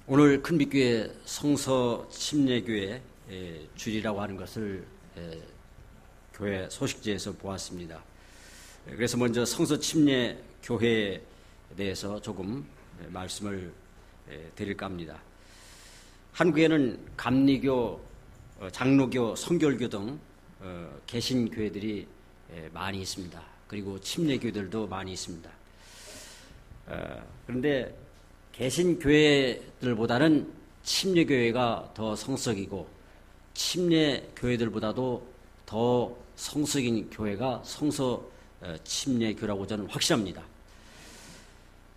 오늘 큰빛교회 성서 침례교회 주일이라고 하는 것을 교회 소식지에서 보았습니다. 그래서 먼저 성서 침례교회에 대해서 조금 말씀을 드릴까 합니다. 한국에는 감리교, 장로교, 성결교 등 개신교회들이 많이 있습니다. 그리고 침례교회들도 많이 있습니다. 그런데 개신교회들보다는 침례교회가 더 성석이고 침례교회들보다도 더 성석인 교회가 성서 침례교라고 저는 확신합니다.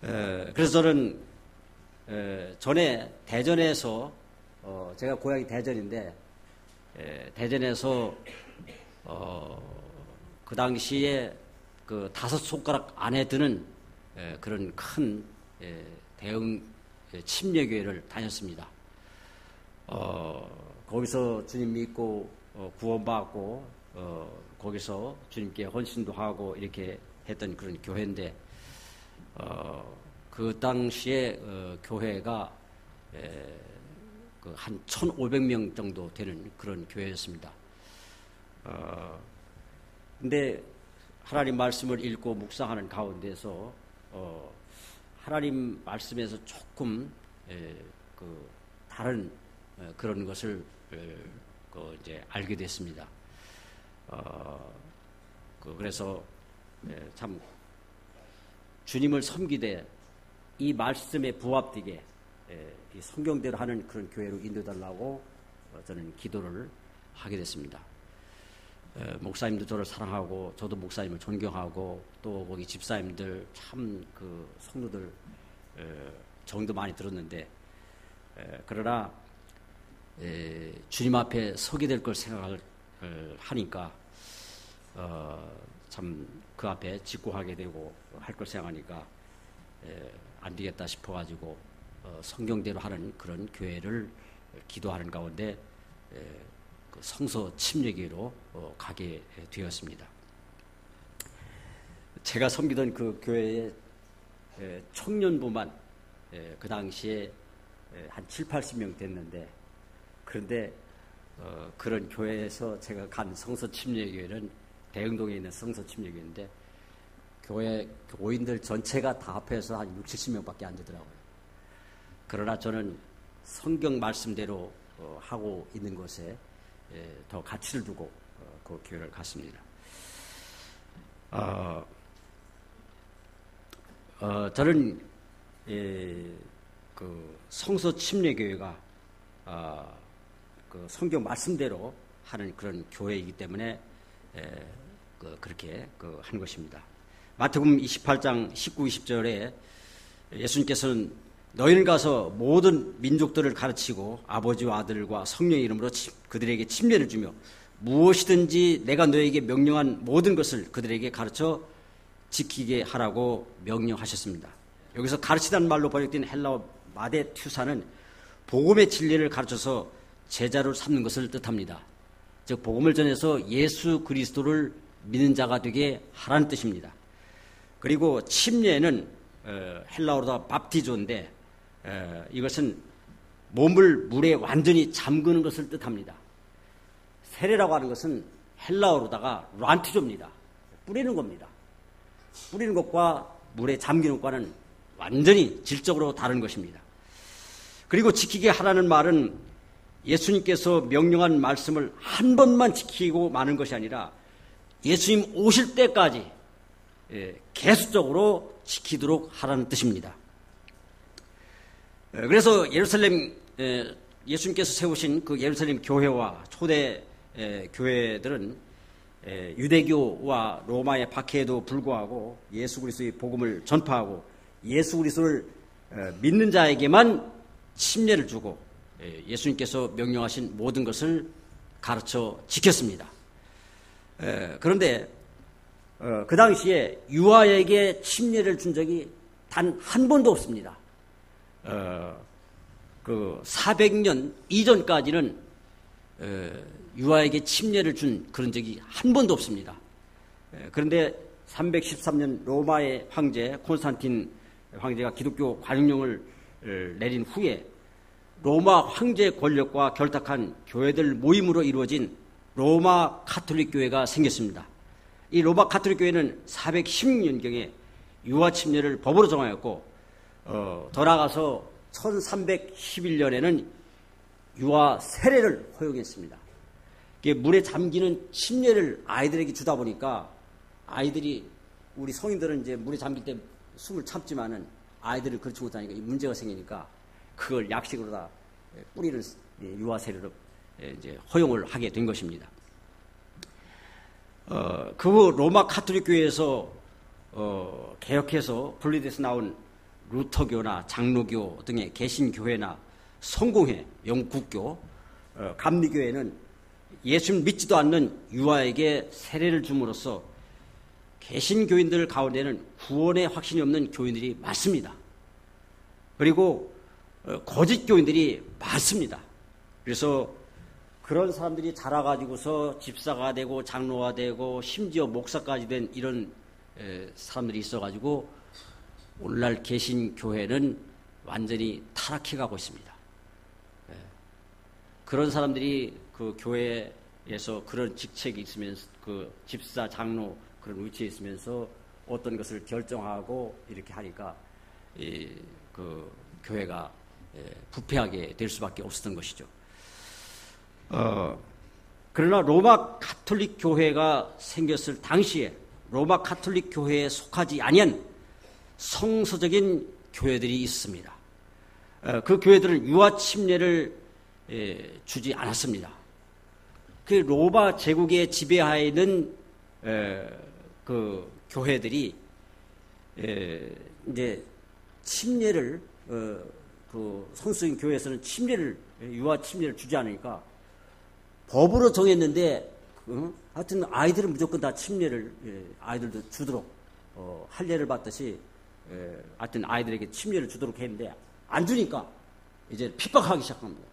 그래서 저는 전에 대전에서 제가 고향이 대전인데 대전에서 그 당시에 그 5손가락 안에 드는 그런 큰 대형 침례교회를 다녔습니다. 거기서 주님 믿고 구원받고 거기서 주님께 헌신도 하고 이렇게 했던 그런 교회인데 그 당시에 교회가 한 1,500명 정도 되는 그런 교회였습니다. 근데 하나님 말씀을 읽고 묵상하는 가운데서 하나님 말씀에서 조금 그 다른 그런 것을 이제 알게 됐습니다. 그래서 참 주님을 섬기되 이 말씀에 부합되게 이 성경대로 하는 그런 교회로 인도달라고 저는 기도를 하게 됐습니다. 목사님도 저를 사랑하고 저도 목사님을 존경하고 또 거기 집사님들 참 그 성도들 정도 많이 들었는데 그러나 주님 앞에 서게 될 걸 생각을 하니까 참 그 앞에 직고하게 되고 할 걸 생각하니까 안 되겠다 싶어가지고 성경대로 하는 그런 교회를 기도하는 가운데 그 성서 침례교회로 가게 되었습니다. 제가 섬기던 그 교회의 청년부만 그 당시에 한 7, 80명 됐는데 그런데 그런 교회에서 제가 간 성서 침례교회는 대흥동에 있는 성서 침례교회인데 교회 교인들 전체가 다 합해서 한 60, 70명밖에 안 되더라고요. 그러나 저는 성경 말씀대로 하고 있는 것에 더 가치를 두고 그 교회를 갔습니다. 저는 그 성서 침례교회가 그 성경 말씀대로 하는 그런 교회이기 때문에 그렇게 한 것입니다. 마태복음 28장 19, 20절에 예수님께서는 너희는 가서 모든 민족들을 가르치고 아버지와 아들과 성령의 이름으로 그들에게 침례를 주며 무엇이든지 내가 너에게 명령한 모든 것을 그들에게 가르쳐 지키게 하라고 명령하셨습니다. 여기서 가르치다는 말로 번역된 헬라어 마데투사는 복음의 진리를 가르쳐서 제자로 삼는 것을 뜻합니다. 즉 복음을 전해서 예수 그리스도를 믿는 자가 되게 하라는 뜻입니다. 그리고 침례는 헬라어로 밥티조인데 이것은 몸을 물에 완전히 잠그는 것을 뜻합니다. 세례라고 하는 것은 헬라어로다가 란티조입니다. 뿌리는 겁니다. 뿌리는 것과 물에 잠기는 것과는 완전히 질적으로 다른 것입니다. 그리고 지키게 하라는 말은 예수님께서 명령한 말씀을 한 번만 지키고 마는 것이 아니라 예수님 오실 때까지 계속적으로 지키도록 하라는 뜻입니다. 그래서 예루살렘 예수님께서 세우신 그 예루살렘 교회와 초대 교회들은 유대교와 로마의 박해에도 불구하고 예수 그리스도의 복음을 전파하고 예수 그리스도를 믿는 자에게만 침례를 주고 예수님께서 명령하신 모든 것을 가르쳐 지켰습니다. 그런데 그 당시에 유아에게 침례를 준 적이 단 한 번도 없습니다. 그 400년 이전까지는 유아에게 침례를 준 그런 적이 한 번도 없습니다. 그런데 313년 로마의 황제 콘스탄틴 황제가 기독교 관용령을 내린 후에 로마 황제 권력과 결탁한 교회들 모임으로 이루어진 로마 가톨릭 교회가 생겼습니다. 이 로마 가톨릭 교회는 416년경에 유아 침례를 법으로 정하였고 더 나아가서 1311년에는 유아 세례를 허용했습니다. 물에 잠기는 침례를 아이들에게 주다 보니까 아이들이, 우리 성인들은 이제 물에 잠길 때 숨을 참지만은 아이들을 그렇지 못하니까 문제가 생기니까 그걸 약식으로 다 뿌리는 유아 세례로 이제 허용을 하게 된 것입니다. 그 후 로마 가톨릭 교회에서 개혁해서 분리돼서 나온 루터교나 장로교 등의 개신교회나 성공회, 영국교, 감리교회는 예수를 믿지도 않는 유아에게 세례를 줌으로써 개신교인들 가운데는 구원의 확신이 없는 교인들이 많습니다. 그리고 거짓 교인들이 많습니다. 그래서 그런 사람들이 자라가지고서 집사가 되고 장로가 되고 심지어 목사까지 된 이런 사람들이 있어가지고 오늘날 개신교회는 완전히 타락해가고 있습니다. 그런 사람들이 그 교회에서 그런 직책이 있으면서 그 집사, 장로 그런 위치에 있으면서 어떤 것을 결정하고 이렇게 하니까 그 교회가 부패하게 될 수밖에 없었던 것이죠. 그러나 로마 가톨릭 교회가 생겼을 당시에 로마 가톨릭 교회에 속하지 아니한 성서적인 교회들이 있습니다. 그 교회들은 유아 침례를 주지 않았습니다. 그 로마 제국의 지배하에 있는 그 교회들이 이제 침례를 그 성수인 교회에서는 침례를, 유아 침례를 주지 않으니까 법으로 정했는데 하여튼 아이들은 무조건 다 침례를 아이들도 주도록 할례를 받듯이 하여튼 아이들에게 침례를 주도록 했는데 안 주니까 이제 핍박하기 시작합니다.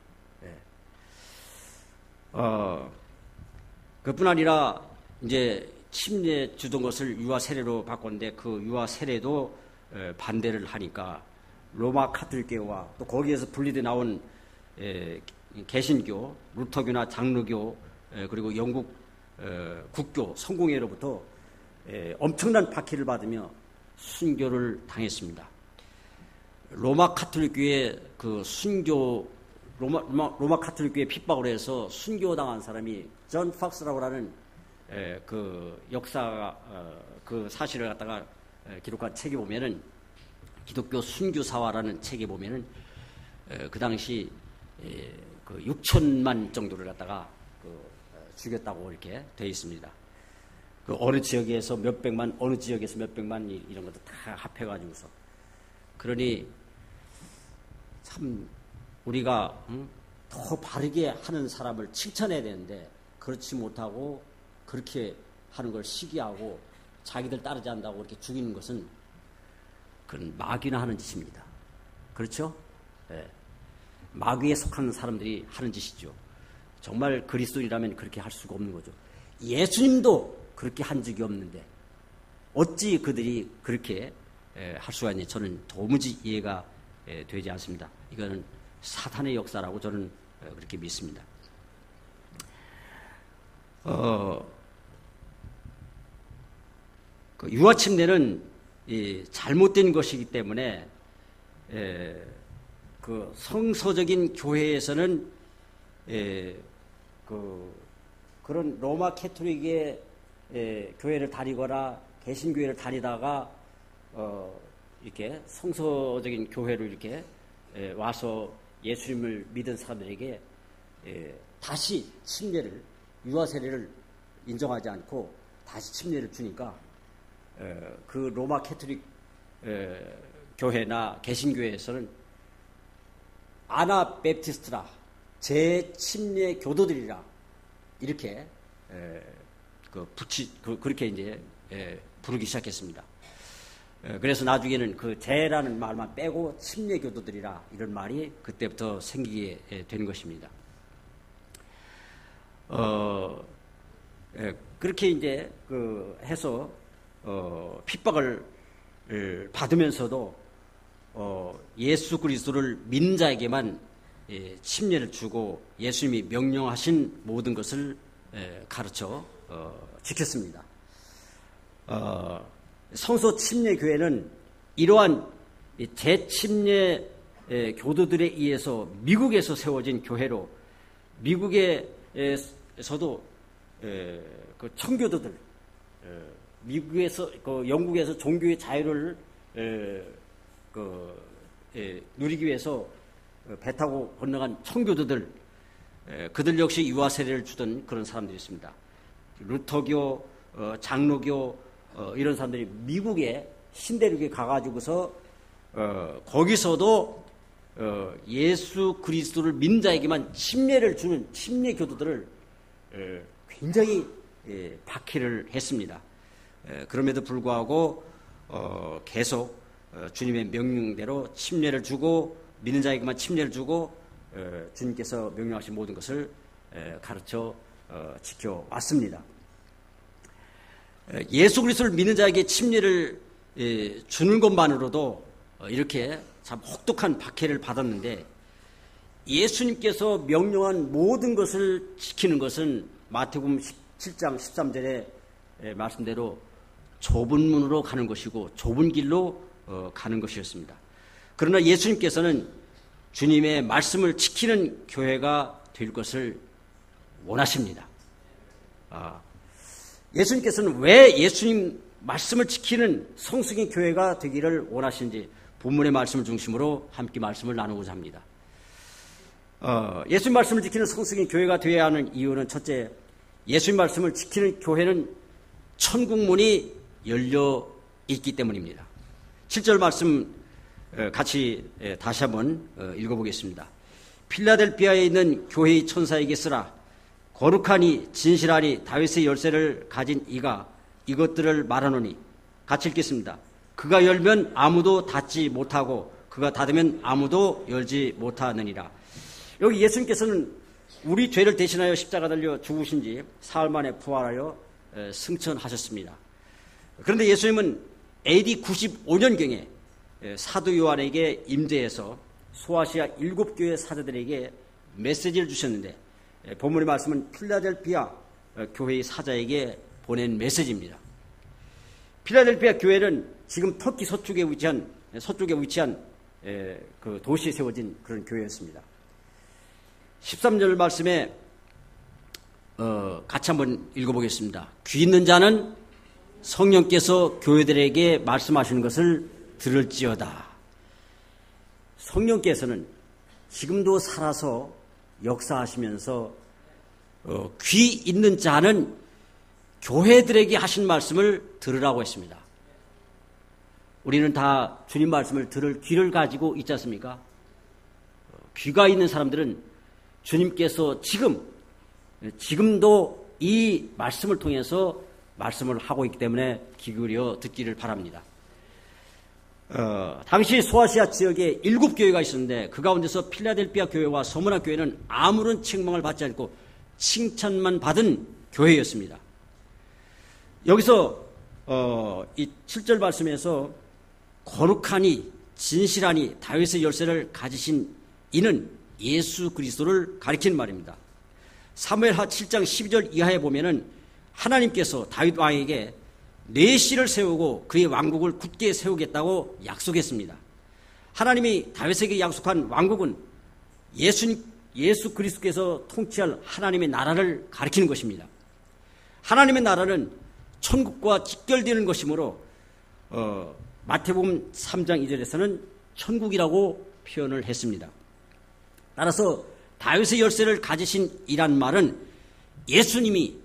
그뿐 아니라 이제 침례 주던 것을 유아 세례로 바꿨는데 그 유아 세례도 반대를 하니까 로마 가톨릭교와 또 거기에서 분리돼 나온 개신교, 루터교나 장로교 그리고 영국 국교, 성공회로부터 엄청난 박해를 받으며 순교를 당했습니다. 로마 가톨릭교의 그 순교 로마 가톨릭교의 핍박으로 해서 순교당한 사람이 존 팍스라고 하는 그 역사 그 사실을 갖다가 기록한 책에 보면은 기독교 순교사화라는 책에 보면은 그 당시 그 6천만 정도를 갖다가 죽였다고 이렇게 되어 있습니다. 그 어느 지역에서 몇백만, 어느 지역에서 몇백만 이런 것도 다 합해가지고서. 그러니 참 우리가 더 바르게 하는 사람을 칭찬해야 되는데 그렇지 못하고 그렇게 하는 걸 시기하고 자기들 따르지 않는다고 이렇게 죽이는 것은 그건 마귀나 하는 짓입니다. 그렇죠? 네. 마귀에 속하는 사람들이 하는 짓이죠. 정말 그리스도인이라면 그렇게 할 수가 없는 거죠. 예수님도 그렇게 한 적이 없는데 어찌 그들이 그렇게 할 수가 있는지 저는 도무지 이해가 되지 않습니다. 이거는 사탄의 역사라고 저는 그렇게 믿습니다. 그 유아 침례는 잘못된 것이기 때문에 그 성서적인 교회에서는 그런 로마 캐토릭의 교회를 다니거나 개신교회를 다니다가 이렇게 성서적인 교회를 이렇게 와서 예수님을 믿은 사람들에게 다시 침례를, 유아 세례를 인정하지 않고 다시 침례를 주니까 그 로마 캐토릭 교회나 개신교회에서는 아나베프티스트라, 재침례 교도들이라 이렇게 그렇게 이제 부르기 시작했습니다. 그래서 나중에는 그 재라는 말만 빼고 침례 교도들이라 이런 말이 그때부터 생기게 된 것입니다. 그렇게 이제 해서 핍박을 받으면서도 예수 그리스도를 믿는 자에게만 침례를 주고 예수님이 명령하신 모든 것을 가르쳐 지켰습니다. 성서 침례교회는 이러한 재침례 교도들에 의해서 미국에서 세워진 교회로 미국에서도 그 청교도들 미국에서 영국에서 종교의 자유를 누리기 위해서 배 타고 건너간 청교도들 그들 역시 유아 세례를 주던 그런 사람들이 있습니다. 루터교, 장로교 이런 사람들이 미국에 신대륙에 가가지고서 거기서도 예수 그리스도를 믿는 자에게만 침례를 주는 침례 교도들을 굉장히 박해를 했습니다. 그럼에도 불구하고 계속 주님의 명령대로 침례를 주고 믿는 자에게만 침례를 주고 주님께서 명령하신 모든 것을 가르쳐 지켜왔습니다. 예수 그리스도를 믿는 자에게 침례를 주는 것만으로도 이렇게 참 혹독한 박해를 받았는데 예수님께서 명령한 모든 것을 지키는 것은 마태복음 17장 13절의 말씀대로 좁은 문으로 가는 것이고 좁은 길로 가는 것이었습니다. 그러나 예수님께서는 주님의 말씀을 지키는 교회가 될 것을 원하십니다. 예수님께서는 왜 예수님 말씀을 지키는 성숙인 교회가 되기를 원하시는지 본문의 말씀을 중심으로 함께 말씀을 나누고자 합니다. 예수님 말씀을 지키는 성숙인 교회가 되어야 하는 이유는 첫째, 예수님 말씀을 지키는 교회는 천국문이 열려 있기 때문입니다. 7절 말씀 같이 다시 한번 읽어보겠습니다. 필라델피아에 있는 교회의 천사에게 쓰라. 거룩하니 진실하니 다윗의 열쇠를 가진 이가 이것들을 말하노니. 같이 읽겠습니다. 그가 열면 아무도 닫지 못하고 그가 닫으면 아무도 열지 못하느니라. 여기 예수님께서는 우리 죄를 대신하여 십자가 달려 죽으신 지 사흘 만에 부활하여 승천하셨습니다. 그런데 예수님은 AD 95년경에 사도 요한에게 임재해서 소아시아 7교회 사자들에게 메시지를 주셨는데 본문의 말씀은 필라델피아 교회의 사자에게 보낸 메시지입니다. 필라델피아 교회는 지금 터키 서쪽에 위치한 그 도시에 세워진 그런 교회였습니다. 13절 말씀에 같이 한번 읽어보겠습니다. 귀 있는 자는 성령께서 교회들에게 말씀하시는 것을 들을지어다. 성령께서는 지금도 살아서 역사하시면서 귀 있는 자는 교회들에게 하신 말씀을 들으라고 했습니다. 우리는 다 주님 말씀을 들을 귀를 가지고 있지 않습니까? 귀가 있는 사람들은 주님께서 지금도 이 말씀을 통해서 말씀을 하고 있기 때문에 귀 기울여 듣기를 바랍니다. 당시 소아시아 지역에 7교회가 있었는데 그 가운데서 필라델피아 교회와 서문화 교회는 아무런 책망을 받지 않고 칭찬만 받은 교회였습니다. 여기서 이 7절 말씀에서 거룩하니 진실하니 다윗의 열쇠를 가지신 이는 예수 그리스도를 가리키는 말입니다. 사무엘하 7장 12절 이하에 보면은 하나님께서 다윗 왕에게 네 씨를 세우고 그의 왕국을 굳게 세우겠다고 약속했습니다. 하나님이 다윗에게 약속한 왕국은 예수 그리스도께서 통치할 하나님의 나라를 가리키는 것입니다. 하나님의 나라는 천국과 직결되는 것이므로 마태복음 3장 2절에서는 천국이라고 표현을 했습니다. 따라서 다윗의 열쇠를 가지신 이란 말은 예수님이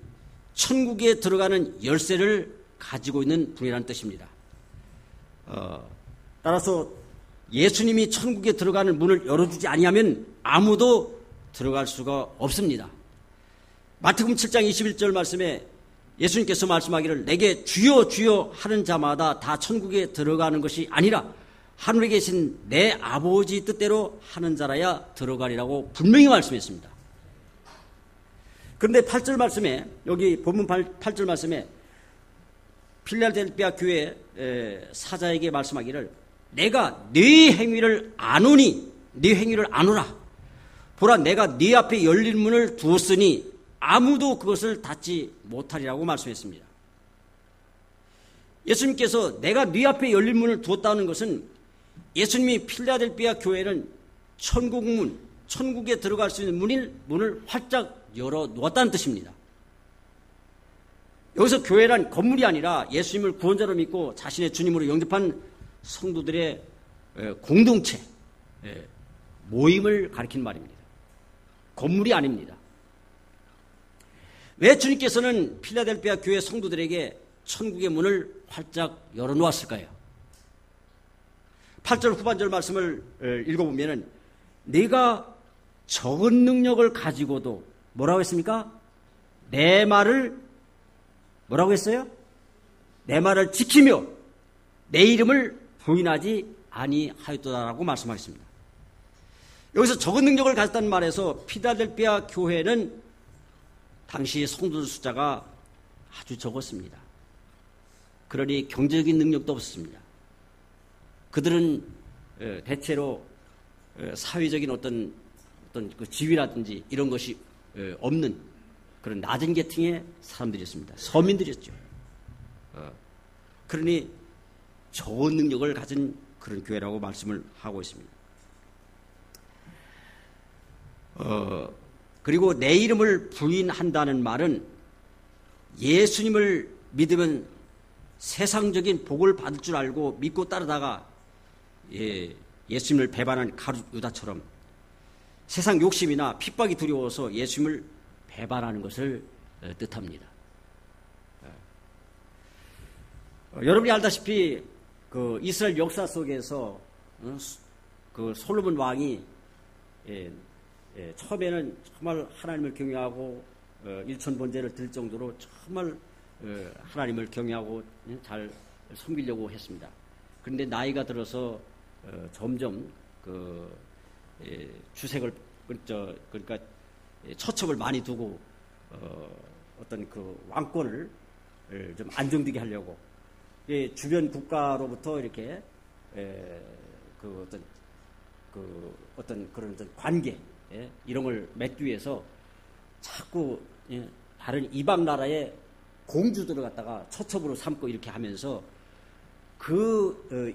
천국에 들어가는 열쇠를 가지고 있는 분이라는 뜻입니다. 따라서 예수님이 천국에 들어가는 문을 열어주지 아니하면 아무도 들어갈 수가 없습니다. 마태복음 7장 21절 말씀에 예수님께서 말씀하기를 내게 주여 주여 하는 자마다 다 천국에 들어가는 것이 아니라 하늘에 계신 내 아버지 뜻대로 하는 자라야 들어가리라고 분명히 말씀했습니다. 그런데 8절 말씀에 여기 본문 8절 말씀에 필라델피아 교회 사자에게 말씀하기를 내가 네 행위를 아노니 네 행위를 아노라. 보라 내가 네 앞에 열린 문을 두었으니 아무도 그것을 닫지 못하리라고 말씀했습니다. 예수님께서 내가 네 앞에 열린 문을 두었다는 것은 예수님이 필라델피아 교회는 천국 문, 천국에 들어갈 수 있는 문을 활짝 열어 놓았다는 뜻입니다. 여기서 교회란 건물이 아니라 예수님을 구원자로 믿고 자신의 주님으로 영접한 성도들의 공동체, 모임을 가리키는 말입니다. 건물이 아닙니다. 왜 주님께서는 필라델피아 교회 성도들에게 천국의 문을 활짝 열어놓았을까요? 8절 후반절 말씀을 읽어보면 네가 적은 능력을 가지고도 뭐라고 했습니까? 내 말을 뭐라고 했어요? 내 말을 지키며 내 이름을 부인하지 아니하였도다라고 말씀하셨습니다. 여기서 적은 능력을 가졌다는 말에서 필라델피아 교회는 당시 성도들 숫자가 아주 적었습니다. 그러니 경제적인 능력도 없었습니다. 그들은 대체로 사회적인 어떤 그 지위라든지 이런 것이 없는 그런 낮은 계층의 사람들이었습니다. 서민들이었죠. 그러니 좋은 능력을 가진 그런 교회라고 말씀을 하고 있습니다. 그리고 내 이름을 부인한다는 말은 예수님을 믿으면 세상적인 복을 받을 줄 알고 믿고 따르다가 예수님을 배반한 가룟 유다처럼 세상 욕심이나 핍박이 두려워서 예수님을 배반하는 것을 뜻합니다. 여러분이 알다시피 그 이스라엘 역사 속에서 그 솔로몬 왕이 처음에는 정말 하나님을 경외하고 일천번제를 드릴 정도로 정말 하나님을 경외하고 잘 섬기려고 했습니다. 그런데 나이가 들어서 점점 그 주색을 그러니까 처첩을 많이 두고 어떤 그 왕권을 좀 안정되게 하려고 주변 국가로부터 이렇게 그 어떤 그런 어떤 관계 이런 걸 맺기 위해서 자꾸 다른 이방 나라의 공주들을 갖다가 처첩으로 삼고 이렇게 하면서 그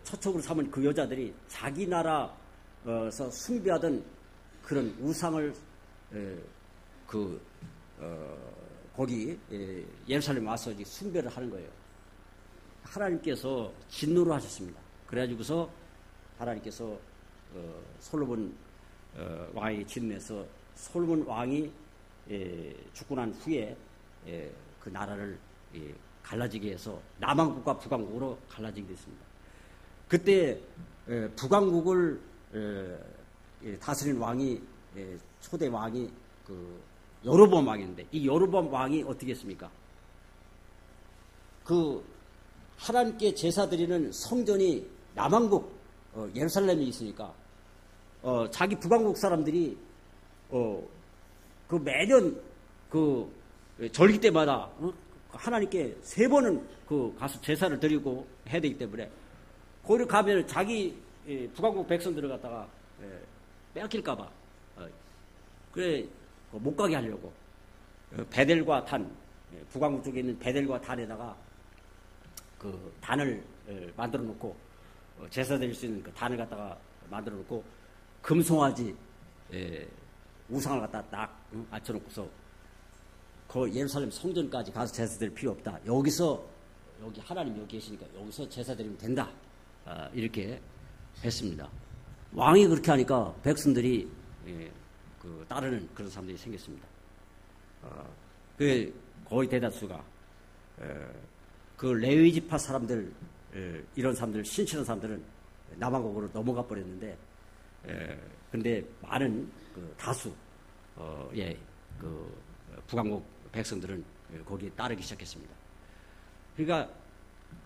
처첩으로 삼은 그 여자들이 자기 나라에서 숭배하던 그런 우상을 거기 예루살렘에 와서 숭배를 하는 거예요. 하나님께서 진노를 하셨습니다. 그래가지고서 하나님께서 솔로몬 왕에게 진노해서 솔로몬 왕이 죽고 난 후에 그 나라를 갈라지게 해서 남왕국과 북왕국으로 갈라지게 됐습니다. 그때 북왕국을 다스린 왕이 초대 왕이 그 여로보암 왕인데 이 여로보암 왕이 어떻게 했습니까? 그 하나님께 제사 드리는 성전이 남왕국 예루살렘에 있으니까 자기 북왕국 사람들이 그 매년 그 절기 때마다 하나님께 3번은 그 가서 제사를 드리고 해야 되기 때문에 거기를 가면 자기 북왕국 백성들을 갖다가 빼앗길까봐 그래 못 가게 하려고 베델과 단 북왕국 쪽에 있는 베델과 단에다가 그 단을 만들어 놓고 제사 드릴 수 있는 그 단을 갖다가 만들어 놓고 금송아지 우상을 갖다 딱 앉혀놓고서 그 예루살렘 성전까지 가서 제사 드릴 필요 없다. 여기 하나님 여기 계시니까 여기서 제사 드리면 된다. 이렇게 했습니다. 왕이 그렇게 하니까 백성들이 그 따르는 그런 사람들이 생겼습니다. 그 거의 대다수가 그 레위 지파 사람들 이런 사람들 신실한 사람들은 남왕국으로 넘어가 버렸는데 근데 많은 그 다수 그 북왕국 백성들은 거기에 따르기 시작했습니다. 그러니까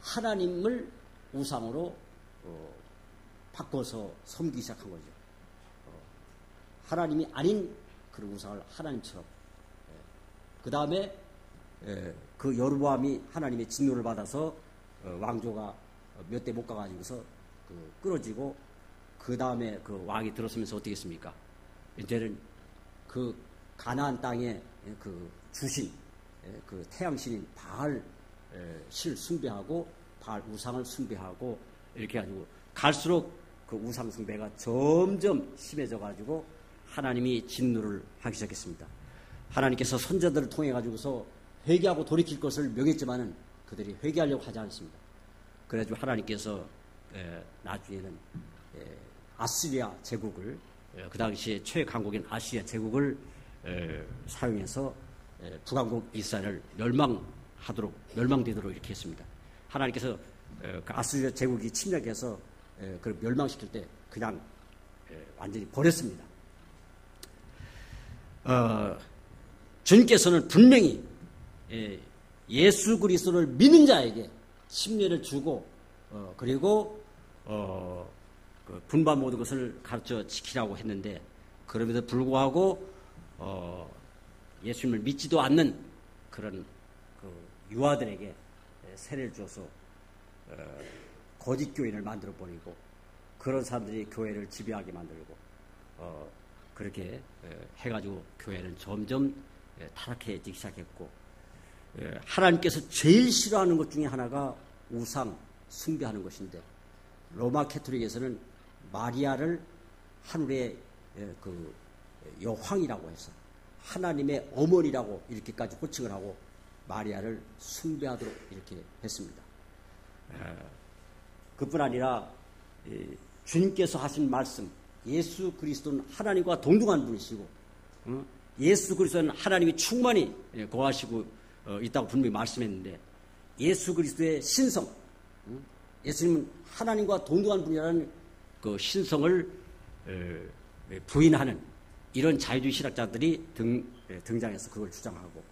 하나님을 우상으로 바꿔서 섬기기 시작한 거죠. 하나님이 아닌 그런 우상을 하나님처럼. 그 다음에 그 여로보암이 하나님의 진노를 받아서 왕조가 몇 대 못 가가지고서 끊어지고 그 다음에 그 왕이 들어서면서 어떻게 했습니까? 이제는 그 가나안 땅에 그 주신 그 태양신인 바알 실 숭배하고 바알 우상을 숭배하고 이렇게 가지고 갈수록 그 우상 숭배가 점점 심해져 가지고 하나님이 진노를 하기 시작했습니다. 하나님께서 선자들을 통해 가지고서 회개하고 돌이킬 것을 명했지만은 그들이 회개하려고 하지 않습니다. 그래가지고 하나님께서 나중에는 아시리아 제국을 그 당시에 최강국인 아시리아 제국을 사용해서 북왕국 이스라엘을 멸망되도록 이렇게 했습니다. 하나님께서 그 아시리아 제국이 침략해서 그걸 멸망시킬 때 그냥 완전히 버렸습니다. 주님께서는 분명히 예수 그리스도를 믿는 자에게 심려를 주고 그리고 그 분반 모든 것을 가르쳐 지키라고 했는데 그럼에도 불구하고 예수님을 믿지도 않는 그런 그 유아들에게 세례를 줘서 거짓 교인을 만들어 버리고 그런 사람들이 교회를 지배하게 만들고 그렇게 해가지고 교회는 점점 타락해지기 시작했고 하나님께서 제일 싫어하는 것 중에 하나가 우상 숭배하는 것인데 로마 캐토릭에서는 마리아를 하늘의 그 여황이라고 해서 하나님의 어머니라고 이렇게까지 호칭을 하고 마리아를 숭배하도록 이렇게 했습니다. 그뿐 아니라 주님께서 하신 말씀 예수 그리스도는 하나님과 동등한 분이시고 예수 그리스도는 하나님이 충만히 거하시고 있다고 분명히 말씀했는데 예수 그리스도의 신성 예수님은 하나님과 동등한 분이라는 그 신성을 부인하는 이런 자유주의 신학자들이 등장해서 그걸 주장하고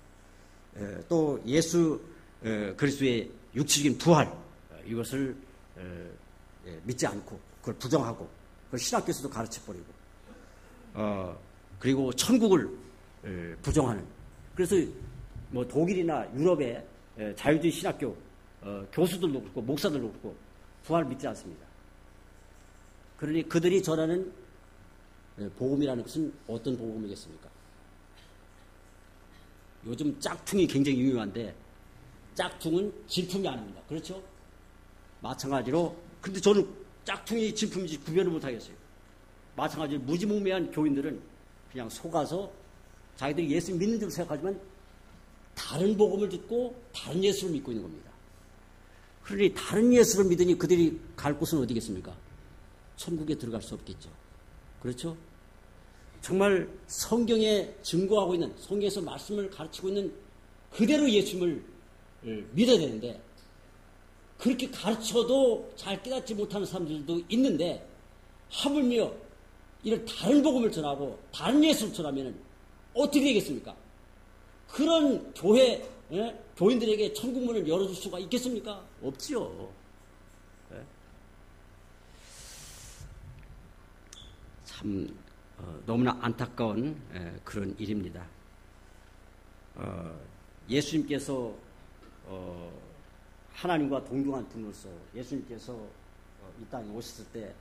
또 예수 그리스도의 육체적인 부활 이것을 믿지 않고 그걸 부정하고 그걸 신학교에서도 가르쳐버리고 그리고 천국을 부정하는 그래서 뭐 독일이나 유럽의 자유주의 신학교 교수들도 그렇고 목사들도 그렇고 부활을 믿지 않습니다. 그러니 그들이 전하는 복음이라는 것은 어떤 복음이겠습니까? 요즘 짝퉁이 굉장히 유명한데 짝퉁은 진품이 아닙니다. 그렇죠? 마찬가지로 근데 저는 짝퉁이 진품인지 구별을 못하겠어요. 마찬가지로 무지몽매한 교인들은 그냥 속아서 자기들이 예수 믿는 줄 생각하지만 다른 복음을 듣고 다른 예수를 믿고 있는 겁니다. 그러니 다른 예수를 믿으니 그들이 갈 곳은 어디겠습니까? 천국에 들어갈 수 없겠죠. 그렇죠? 정말 성경에 증거하고 있는 성경에서 말씀을 가르치고 있는 그대로 예수님을 믿어야 되는데 그렇게 가르쳐도 잘 깨닫지 못하는 사람들도 있는데 하물며 이런 다른 복음을 전하고 다른 예수를 전하면 어떻게 되겠습니까? 그런 교회 교인들에게 천국문을 열어줄 수가 있겠습니까? 없지요. 참 너무나 안타까운 그런 일입니다. 예수님께서 하나님과 동등한 분으로서 예수님께서 이 땅에 오셨을 때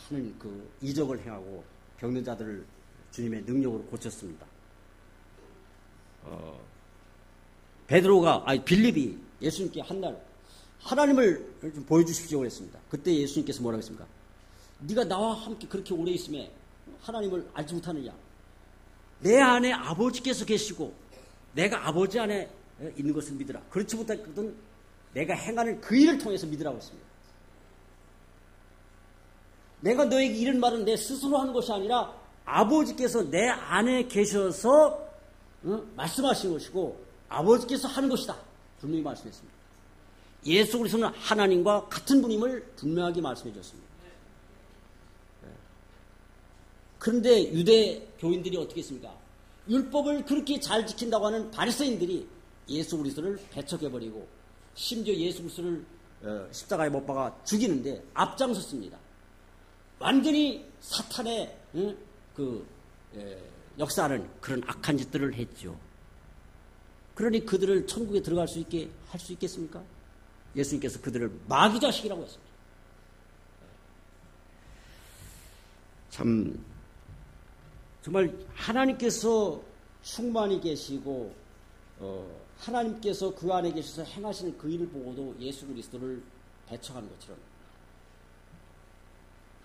하는 그 이적을 행하고 병든 자들을 주님의 능력으로 고쳤습니다. 빌립이 예수님께 한날 하나님을 좀 보여주십시오 그랬습니다. 그때 예수님께서 뭐라고 했습니까? 네가 나와 함께 그렇게 오래 있으면 하나님을 알지 못하느냐? 내 안에 아버지께서 계시고 내가 아버지 안에 있는 것을 믿으라. 그렇지 못하거든 내가 행하는 그 일을 통해서 믿으라고 했습니다. 내가 너에게 이런 말은 내 스스로 하는 것이 아니라 아버지께서 내 안에 계셔서 말씀하신 것이고 아버지께서 하는 것이다. 분명히 말씀했습니다. 예수 그리스도는 하나님과 같은 분임을 분명하게 말씀해 주셨습니다. 그런데 유대 교인들이 어떻게 했습니까? 율법을 그렇게 잘 지킨다고 하는 바리새인들이 예수 그리스도를 배척해버리고 심지어 예수 그리스도를 십자가에 못 박아 죽이는데 앞장섰습니다. 완전히 사탄의 역사하는 그런 악한 짓들을 했죠. 그러니 그들을 천국에 들어갈 수 있게 할 수 있겠습니까? 예수님께서 그들을 마귀 자식이라고 했습니다. 참 정말 하나님께서 충만히 계시고 하나님께서 그 안에 계셔서 행하시는 그 일을 보고도 예수 그리스도를 배척하는 것처럼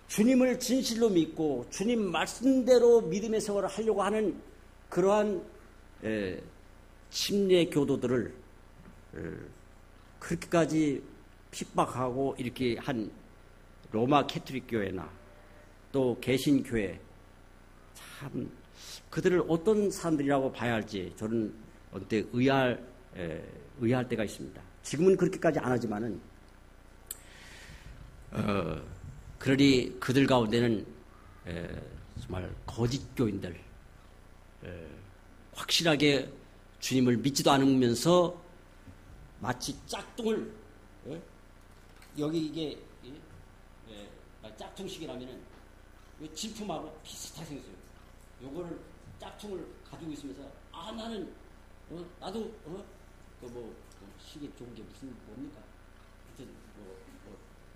주님을 진실로 믿고 주님 말씀대로 믿음의 생활을 하려고 하는 그러한 침례 교도들을 그렇게까지 핍박하고 이렇게 한 로마 캐톨릭 교회나 또 개신교회, 참 그들을 어떤 사람들이라고 봐야 할지 저는 어때 의아할 때가 있습니다. 지금은 그렇게까지 안 하지만은 그러니 그들 가운데는 정말 거짓 교인들, 확실하게 주님을 믿지도 않으면서 마치 짝퉁을 여기 이게 짝퉁식이라면은 진품하고 비슷하게 생겼어요. 요거를 짝퉁을 가지고 있으면서 나는 나도 그 시계 좋은 게 무슨 뭡니까?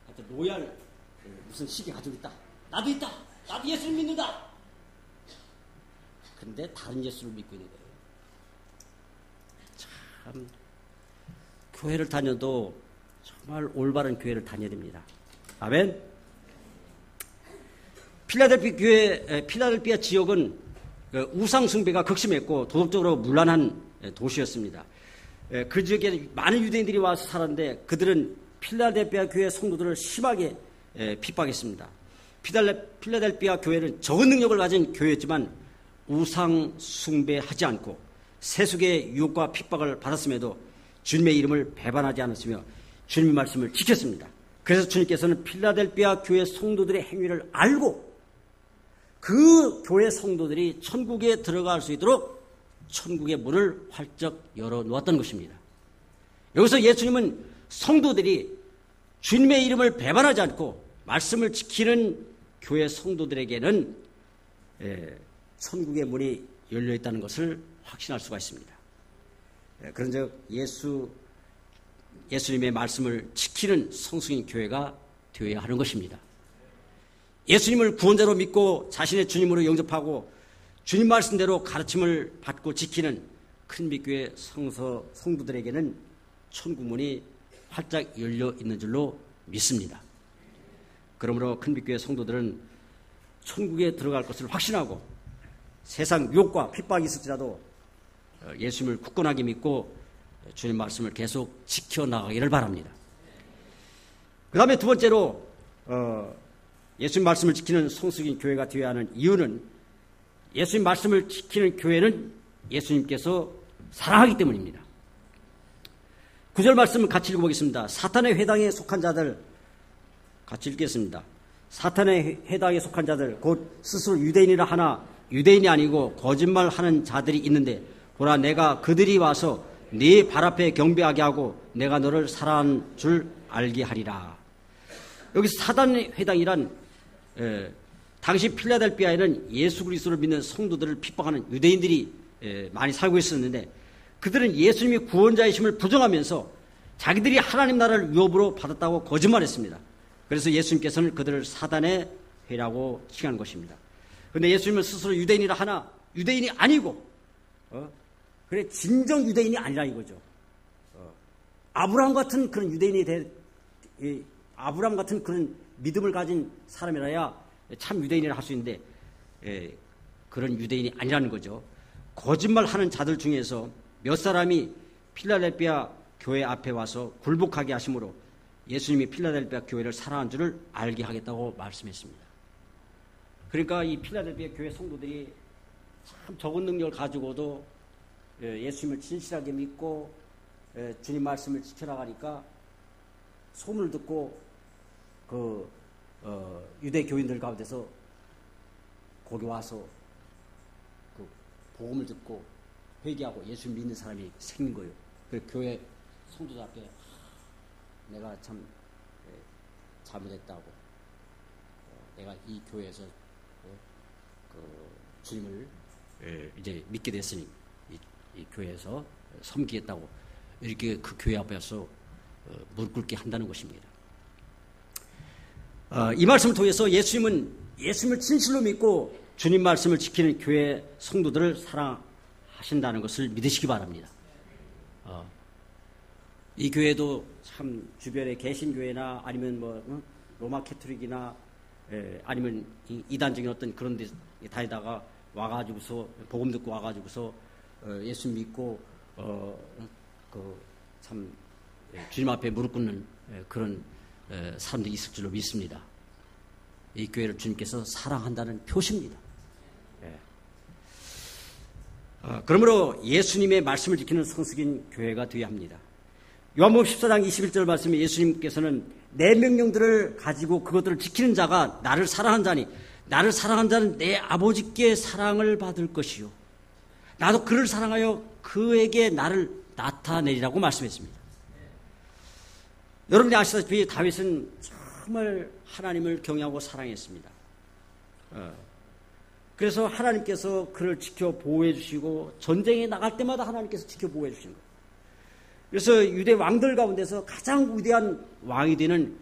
하여튼 로얄 무슨 시계 가지고 있다. 나도 있다. 나도 예수를 믿는다. 근데 다른 예수를 믿고 있는 거예요. 참 교회를 다녀도 정말 올바른 교회를 다녀야 됩니다. 아멘. 필라델피아 지역은 우상 숭배가 극심했고 도덕적으로 문란한 도시였습니다. 그 지역에 많은 유대인들이 와서 살았는데 그들은 필라델피아 교회 성도들을 심하게 핍박했습니다. 필라델피아 교회는 적은 능력을 가진 교회였지만 우상 숭배하지 않고 세속의 유혹과 핍박을 받았음에도 주님의 이름을 배반하지 않았으며 주님의 말씀을 지켰습니다. 그래서 주님께서는 필라델피아 교회 성도들의 행위를 알고 그 교회 성도들이 천국에 들어갈 수 있도록 천국의 문을 활짝 열어놓았던 것입니다. 여기서 예수님은 성도들이 주님의 이름을 배반하지 않고 말씀을 지키는 교회 성도들에게는 천국의 문이 열려있다는 것을 확신할 수가 있습니다. 그런즉 예수님의 말씀을 지키는 성숙인 교회가 되어야 하는 것입니다. 예수님을 구원자로 믿고 자신의 주님으로 영접하고 주님 말씀대로 가르침을 받고 지키는 큰빛교회 성도들에게는 천국문이 활짝 열려 있는 줄로 믿습니다. 그러므로 큰빛교회 성도들은 천국에 들어갈 것을 확신하고 세상 유혹과 핍박이 있을지라도 예수님을 굳건하게 믿고 주님 말씀을 계속 지켜나가기를 바랍니다. 그 다음에 두 번째로 예수님 말씀을 지키는 성숙인 교회가 되어야 하는 이유는 예수님 말씀을 지키는 교회는 예수님께서 사랑하기 때문입니다. 9절 말씀을 같이 읽어보겠습니다. 사탄의 회당에 속한 자들, 같이 읽겠습니다. 사탄의 회당에 속한 자들 곧 스스로 유대인이라 하나 유대인이 아니고 거짓말하는 자들이 있는데 보라 내가 그들이 와서 네 발 앞에 경배하게 하고 내가 너를 사랑하는 줄 알게 하리라. 여기 사탄의 회당이란 당시 필라델피아에는 예수 그리스도를 믿는 성도들을 핍박하는 유대인들이 많이 살고 있었는데 그들은 예수님이 구원자이심을 부정하면서 자기들이 하나님 나라를 유업으로 받았다고 거짓말했습니다. 그래서 예수님께서는 그들을 사단의 회라고 칭한 것입니다. 그런데 예수님은 스스로 유대인이라 하나 유대인이 아니고 그래 진정 유대인이 아니라 이거죠. 아브라함 같은 그런 아브라함 같은 그런 믿음을 가진 사람이라야 참 유대인이라 할 수 있는데 그런 유대인이 아니라는 거죠. 거짓말하는 자들 중에서 몇 사람이 필라델피아 교회 앞에 와서 굴복하게 하심으로 예수님이 필라델피아 교회를 사랑한 줄을 알게 하겠다고 말씀했습니다. 그러니까 이 필라델피아 교회 성도들이 참 적은 능력을 가지고도 예수님을 진실하게 믿고 주님 말씀을 지켜나가니까 소문을 듣고 그 유대 교인들 가운데서 거기 와서 그 복음을 듣고 회개하고 예수 믿는 사람이 생긴 거예요. 그래서 교회 성도들 앞에 내가 참 잘못했다고 내가 이 교회에서 그 주님을 이제 믿게 됐으니 이 교회에서 섬기겠다고 이렇게 그 교회 앞에서 무릎 꿇게 한다는 것입니다. 이 말씀을 통해서 예수님을 진실로 믿고 주님 말씀을 지키는 교회 성도들을 사랑하신다는 것을 믿으시기 바랍니다. 이 교회도 참 주변에 개신교회나 아니면 로마 캐토릭이나 아니면 이단적인 어떤 그런 데 다니다가 와가지고서 복음 듣고 와가지고서 예수 믿고 참 주님 앞에 무릎 꿇는 그런 사람들이 있을 줄로 믿습니다. 이 교회를 주님께서 사랑한다는 표시입니다. 그러므로 예수님의 말씀을 지키는 성숙인 교회가 되어야 합니다. 요한복음 14장 21절 말씀에 예수님께서는 내 명령들을 가지고 그것들을 지키는 자가 나를 사랑한 자니 나를 사랑한 자는 내 아버지께 사랑을 받을 것이요 나도 그를 사랑하여 그에게 나를 나타내리라고 말씀했습니다. 여러분이 아시다시피 다윗은 정말 하나님을 경외하고 사랑했습니다. 그래서 하나님께서 그를 지켜 보호해 주시고 전쟁에 나갈 때마다 하나님께서 지켜 보호해 주신 거예요. 그래서 유대 왕들 가운데서 가장 위대한 왕이 되는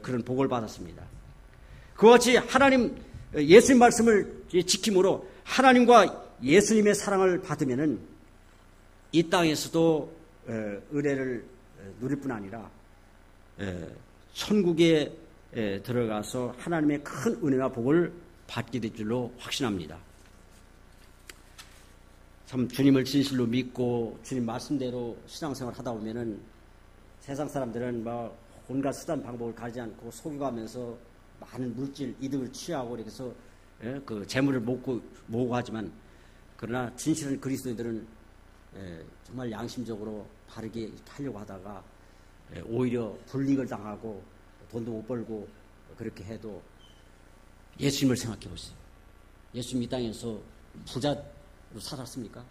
그런 복을 받았습니다. 그와 같이 하나님 예수님 말씀을 지킴으로 하나님과 예수님의 사랑을 받으면은 이 땅에서도 은혜를 누릴 뿐 아니라 천국에 들어가서 하나님의 큰 은혜와 복을 받게 될 줄로 확신합니다. 참 주님을 진실로 믿고 주님 말씀대로 신앙생활을 하다 보면은 세상 사람들은 막 온갖 수단 방법을 가리지 않고 속여가면서 많은 물질 이득을 취하고 이렇게 해서 그 재물을 모으고 하지만 그러나 진실한 그리스도인들은 정말 양심적으로 바르게 하려고 하다가 오히려 불이익을 당하고 돈도 못 벌고 그렇게 해도 예수님을 생각해 보세요. 예수님 이 땅에서 부자로 살았습니까?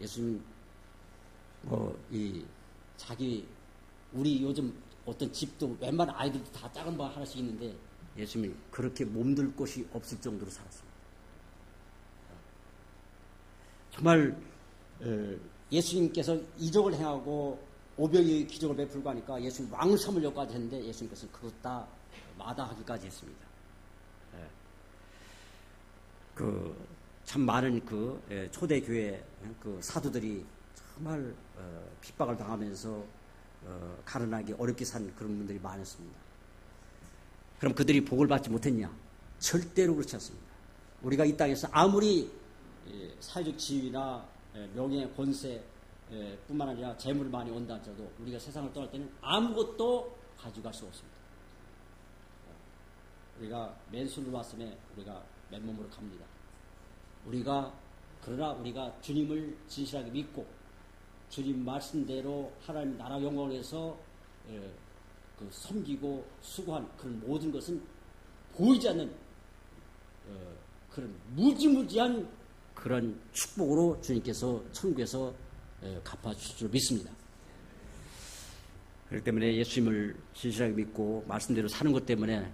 예수님 우리 요즘 어떤 집도 웬만한 아이들도 다 작은 방 하나씩 있는데 예수님이 그렇게 몸둘 곳이 없을 정도로 살았습니다. 정말 예수님께서 이적을 행하고 오병이의 기적을 베풀고 하니까 예수님 왕을 삼으려고까지 했는데 예수님께서는 그것 다 마다하기까지 했습니다. 참 많은 초대교회 사도들이 정말 핍박을 당하면서 가난하게 어렵게 산 그런 분들이 많았습니다. 그럼 그들이 복을 받지 못했냐? 절대로 그렇지 않습니다. 우리가 이 땅에서 아무리 사회적 지위나 명예, 권세 뿐만 아니라 재물을 많이 온다 하더라도 우리가 세상을 떠날 때는 아무것도 가져갈 수 없습니다. 우리가 맨손으로 왔음에 우리가 맨몸으로 갑니다. 그러나 우리가 주님을 진실하게 믿고 주님 말씀대로 하나님 나라 영광을 위해서 섬기고 수고한 그런 모든 것은 보이지 않는 그런 무지무지한 그런 축복으로 주님께서 천국에서 갚아주실 줄 믿습니다. 그렇기 때문에 예수님을 진실하게 믿고 말씀대로 사는 것 때문에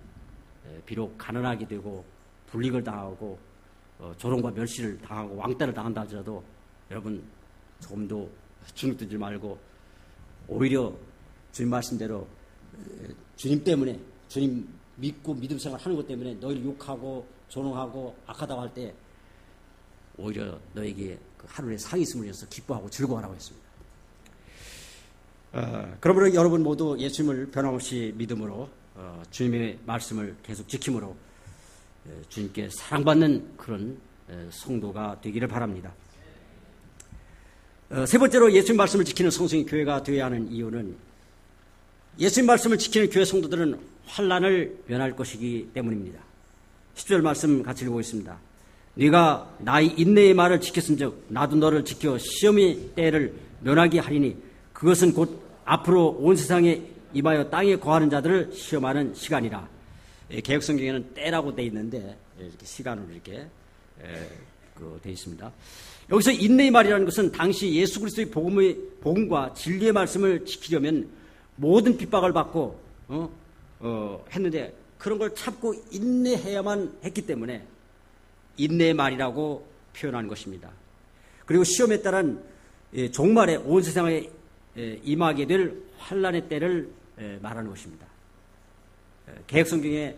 비록 가난하게 되고 불이익을 당하고 조롱과 멸시를 당하고 왕따를 당한다 하더라도 여러분 조금도 주눅들지 말고 오히려 주님 말씀대로 주님 때문에 주님 믿고 믿음 생활하는 것 때문에 너희를 욕하고 조롱하고 악하다고 할 때 오히려 너에게 그 하루의 상이 있음을 위해서 기뻐하고 즐거워하라고 했습니다. 그러므로 여러분 모두 예수님을 변함없이 믿음으로 주님의 말씀을 계속 지킴으로 주님께 사랑받는 그런 성도가 되기를 바랍니다. 세 번째로 예수님 말씀을 지키는 성성의 교회가 되어야 하는 이유는 예수님 말씀을 지키는 교회 성도들은 환난을 면할 것이기 때문입니다. 10절 말씀 같이 읽어보겠습니다. 네가 나의 인내의 말을 지켰은즉 나도 너를 지켜 시험의 때를 면하게 하리니 그것은 곧 앞으로 온 세상에 임하여 땅에 거하는 자들을 시험하는 시간이라. 개역성경에는 때라고 돼 있는데 이렇게 시간으로 이렇게 돼 있습니다. 여기서 인내의 말이라는 것은 당시 예수 그리스도의 복음과 진리의 말씀을 지키려면 모든 핍박을 받고 했는데 그런 걸 참고 인내해야만 했기 때문에 인내의 말이라고 표현한 것입니다. 그리고 시험에 따른 종말에 온 세상에 임하게 될 환난의 때를 말하는 것입니다. 개역성경의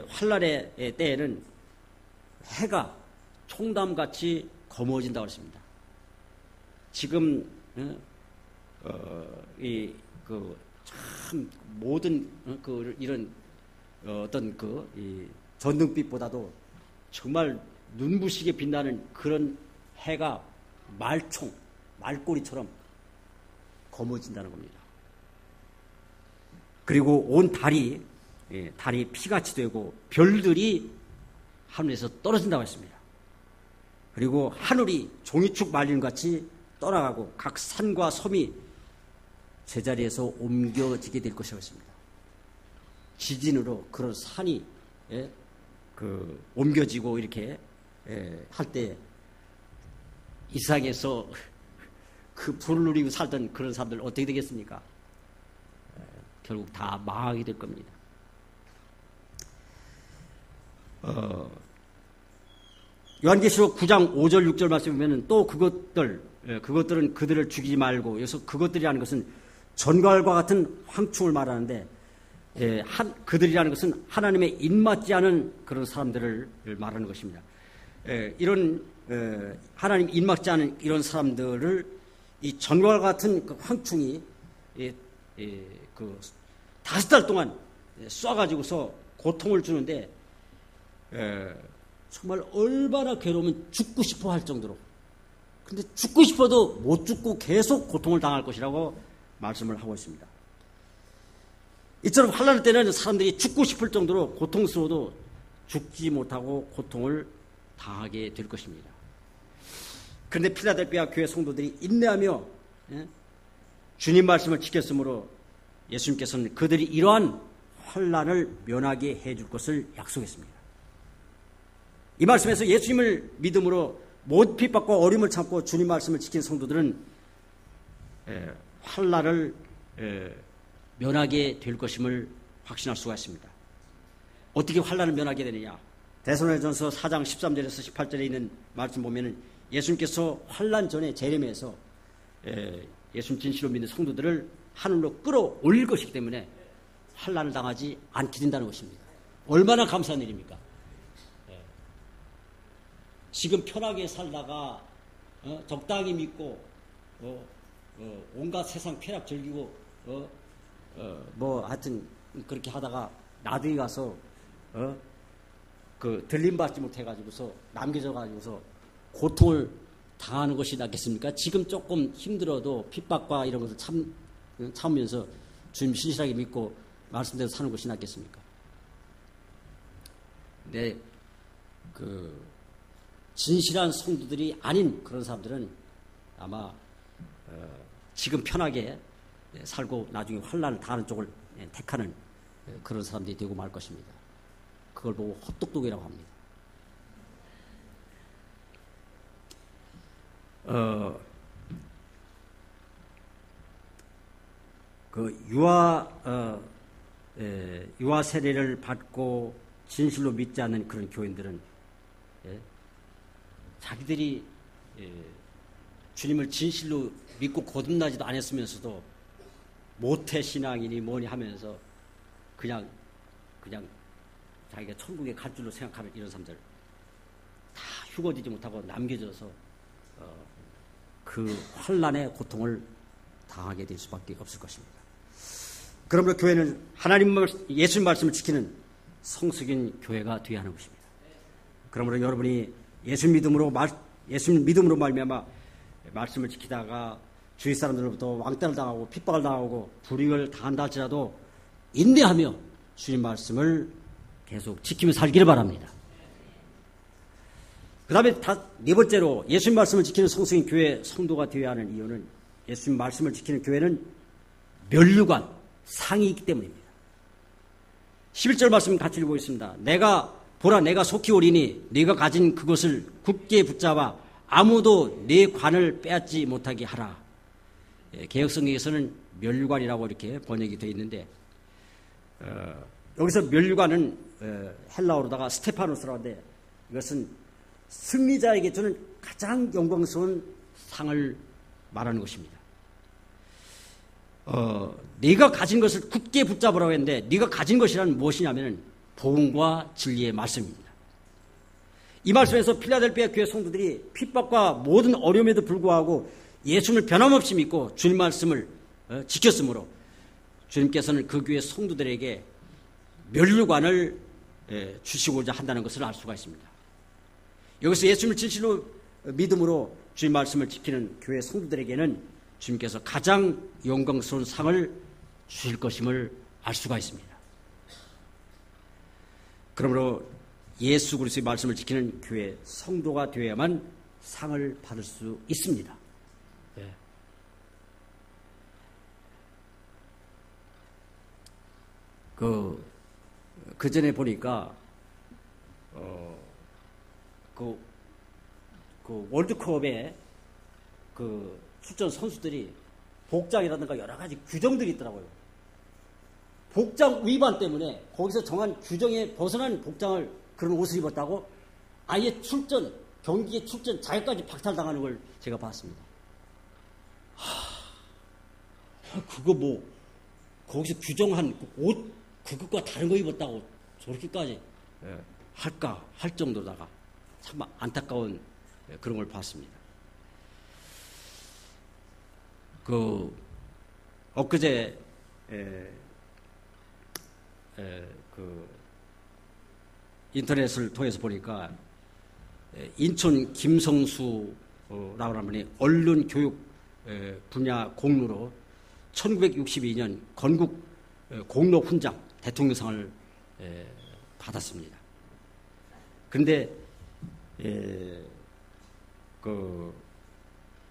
환난의 때에는 해가 총담같이 거머진다고 했습니다. 지금 참 모든 이런 어떤 이 전등빛보다도 정말 눈부시게 빛나는 그런 해가 말꼬리처럼 거머진다는 겁니다. 그리고 온 달이 피같이 되고 별들이 하늘에서 떨어진다고 했습니다. 그리고 하늘이 종이축 말린 것 같이 떠나가고 각 산과 섬이 제자리에서 옮겨지게 될 것이라고 했습니다. 지진으로 그런 산이 옮겨지고 이렇게 할 때 이상에서 그 불을 누리고 살던 그런 사람들 어떻게 되겠습니까? 결국 다 망하게 될 겁니다. 요한계시록 9장 5절 6절 말씀 보면 또 그것들은 그들을 죽이지 말고, 여기서 그것들이라는 것은 전갈과 같은 황충을 말하는데, 그들이라는 것은 하나님의 입맞지 않은 그런 사람들을 말하는 것입니다. 이런 하나님 입맞지 않은 이런 사람들을 이 전갈과 같은 그 황충이 그 5달 동안 쏴가지고서 고통을 주는데, 정말 얼마나 괴로우면 죽고 싶어 할 정도로, 근데 죽고 싶어도 못 죽고 계속 고통을 당할 것이라고 말씀을 하고 있습니다. 이처럼 환난할 때는 사람들이 죽고 싶을 정도로 고통스러워도 죽지 못하고 고통을 당하게 될 것입니다. 그런데 필라델피아 교회 성도들이 인내하며 주님 말씀을 지켰으므로 예수님께서는 그들이 이러한 환난을 면하게 해줄 것을 약속했습니다. 이 말씀에서 예수님을 믿음으로 모든 핍박과 어려움을 참고 주님 말씀을 지킨 성도들은 환난을 면하게 될 것임을 확신할 수가 있습니다. 어떻게 환난을 면하게 되느냐? 데살로니가전서 4장 13절에서 18절에 있는 말씀 보면은 예수님께서 환난 전에 재림에서 예수님 진실로 믿는 성도들을 하늘로 끌어올릴 것이기 때문에 환난을 당하지 않게 된다는 것입니다. 얼마나 감사한 일입니까? 지금 편하게 살다가 적당히 믿고 온갖 세상 쾌락 즐기고 하여튼 그렇게 하다가 나중에 가서 그 들림받지 못해가지고서 남겨져가지고서 고통을 당하는 것이 낫겠습니까? 지금 조금 힘들어도 핍박과 이런 것을 참으면서 주님 신실하게 믿고 말씀대로 사는 것이 낫겠습니까? 네, 진실한 성도들이 아닌 그런 사람들은 아마 지금 편하게 살고 나중에 환난을 당하는 쪽을 택하는 그런 사람들이 되고 말 것입니다. 그걸 보고 헛똑똑이라고 합니다. 유아 세례를 받고 진실로 믿지 않는 그런 교인들은 자기들이 주님을 진실로 믿고 거듭나지도 않았으면서도 모태신앙이니 뭐니 하면서 그냥 자기가 천국에 갈 줄로 생각하는 이런 사람들 다 휴거되지 못하고 남겨져서 그 환난의 고통을 당하게 될 수밖에 없을 것입니다. 그러므로 교회는 예수님 말씀을 지키는 성숙인 교회가 되어야 하는 것입니다. 그러므로 여러분이 예수님 믿음으로 말미암아 말씀을 지키다가 주위 사람들로부터 왕따를 당하고 핍박을 당하고 불이익을 당한다 할지라도 인내하며 주님 말씀을 계속 지키며 살기를 바랍니다. 그 다음에 네 번째로 예수님 말씀을 지키는 성숙인 교회 성도가 되어야 하는 이유는, 예수님 말씀을 지키는 교회는 면류관, 상이 있기 때문입니다. 11절 말씀 같이 읽어보겠습니다. 보라, 내가 속히 오리니 네가 가진 그것을 굳게 붙잡아 아무도 네 관을 빼앗지 못하게 하라. 개역성경에서는 면류관이라고 이렇게 번역이 되어 있는데, 여기서 면류관은 헬라어로다가 스테파노스라는데, 이것은 승리자에게 주는 가장 영광스러운 상을 말하는 것입니다. 네가 가진 것을 굳게 붙잡으라고 했는데, 네가 가진 것이란 무엇이냐면 복음과 진리의 말씀입니다. 이 말씀에서 필라델피아 교회 성도들이 핍박과 모든 어려움에도 불구하고 예수님을 변함없이 믿고 주님 말씀을 지켰으므로 주님께서는 그 교회 성도들에게 면류관을 주시고자 한다는 것을 알 수가 있습니다. 여기서 예수님을 진실로 믿음으로 주님 말씀을 지키는 교회 성도들에게는 주님께서 가장 영광스러운 상을 주실 것임을 알 수가 있습니다. 그러므로 예수 그리스도의 말씀을 지키는 교회 성도가 되어야만 상을 받을 수 있습니다. 네. 그 전에 보니까 그 월드컵에 그 출전 선수들이 복장이라든가 여러 가지 규정들이 있더라고요. 복장 위반 때문에 거기서 정한 규정에 벗어난 복장을 그런 옷을 입었다고 아예 경기에 출전 자격까지 박탈당하는 걸 제가 봤습니다. 그거 뭐 거기서 규정한 옷 그것과 다른 거 입었다고 저렇게까지 할까 할 정도다가 참 안타까운 그런 걸 봤습니다. 엊그제 인터넷을 통해서 보니까 인천 김성수라고 하는 분이 언론 교육 분야 공로로 1962년 건국 공로 훈장 대통령상을 받았습니다. 그런데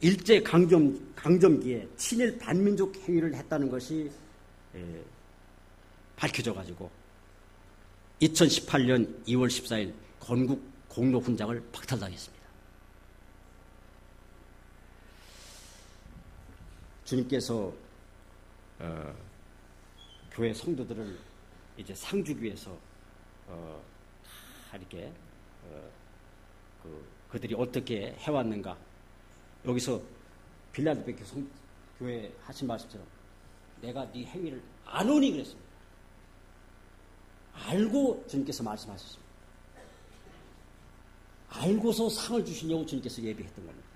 일제 강점기에 친일 반민족 행위를 했다는 것이 밝혀져 가지고 2018년 2월 14일 건국 공로 훈장을 박탈당했습니다. 주님께서 교회 성도들을 이제 상 주기 위해서 이렇게 그들이 어떻게 해왔는가, 여기서 빌라델피아 교회 하신 말씀처럼 내가 네 행위를 아노니 그랬습니다. 알고 주님께서 말씀하셨습니다. 알고서 상을 주시려고 주님께서 예비했던 겁니다.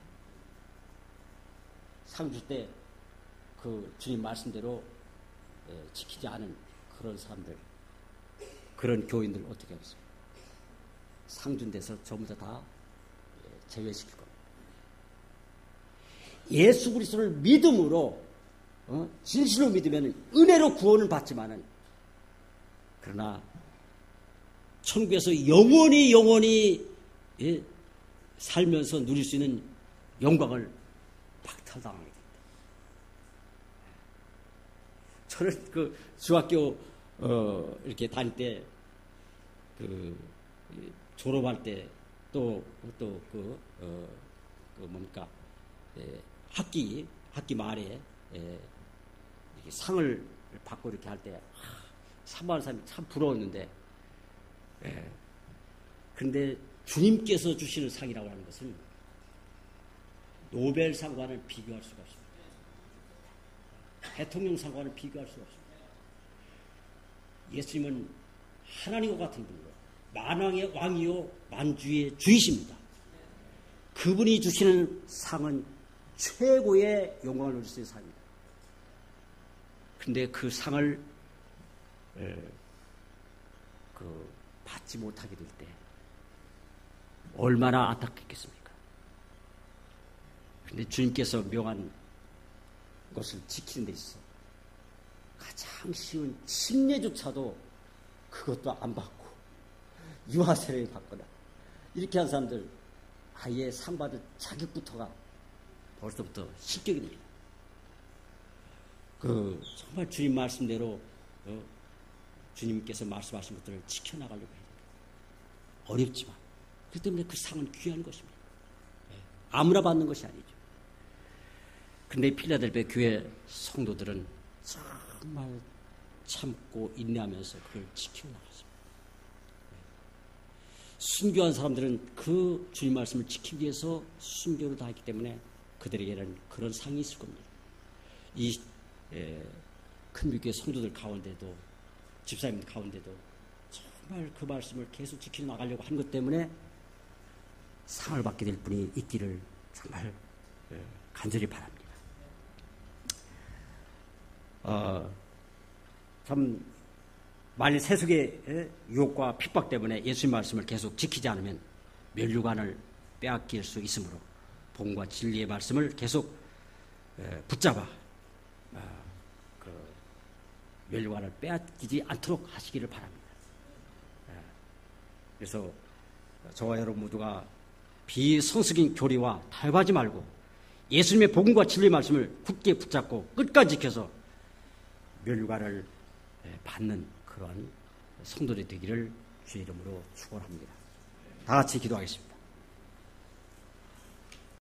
상 줄 때 그 주님 말씀대로 지키지 않은 그런 사람들, 그런 교인들 어떻게 하겠습니까? 상 준 데서 전부 다 제외시킬 겁니다. 예수 그리스도를 믿음으로 진실로 믿으면 은혜로 구원을 받지만은, 그러나 천국에서 영원히 살면서 누릴 수 있는 영광을 박탈당하게 됩니다. 저는 그 중학교 이렇게 다닐 때 졸업할 때 또 뭡니까 학기 말에 이렇게 상을 받고 이렇게 할 때 사모하는 사람이 참 부러웠는데, 그런데 주님께서 주시는 상이라고 하는 것은 노벨상과는 비교할 수가 없습니다. 대통령상과는 비교할 수가 없습니다. 예수님은 하나님과 같은 분이요, 만왕의 왕이요 만주의 주이십니다. 그분이 주시는 상은 최고의 영광을 누릴 수 있는 상입니다. 그런데 그 상을 받지 못하게 될 때 얼마나 안타깝겠습니까? 그런데 주님께서 명한 것을 지키는 데 있어 가장 쉬운 침례조차도 그것도 안 받고 유아세례를 받거나 이렇게 한 사람들 아예 상 받을 자격부터가 벌써부터 실격입니다. 정말 주님 말씀대로 주님께서 말씀하신 것들을 지켜나가려고 해야 됩니다. 어렵지만 그렇기 때문에 그 상은 귀한 것입니다. 아무나 받는 것이 아니죠. 그런데 필라델피아 교회 성도들은 정말 참고 인내하면서 그걸 지켜나갔습니다. 순교한 사람들은 그 주님 말씀을 지키기 위해서 순교를 다했기 때문에 그들에게는 그런 상이 있을 겁니다. 이 큰 교회 성도들 가운데도, 집사님 가운데도 정말 그 말씀을 계속 지켜 나가려고 한 것 때문에 상을 받게 될 분이 있기를 정말 간절히 바랍니다. 참 만일 세속의 유혹과 핍박 때문에 예수님 말씀을 계속 지키지 않으면 면류관을 빼앗길 수 있으므로 복음과 진리의 말씀을 계속 붙잡아 그 면류관을 빼앗기지 않도록 하시기를 바랍니다. 그래서 저와 여러분 모두가 비성숙인 교리와 타협하지 말고 예수님의 복음과 진리의 말씀을 굳게 붙잡고 끝까지 지켜서 면류관을 받는 그러한 성도들이 되기를 주의 이름으로 축원합니다. 다 같이 기도하겠습니다.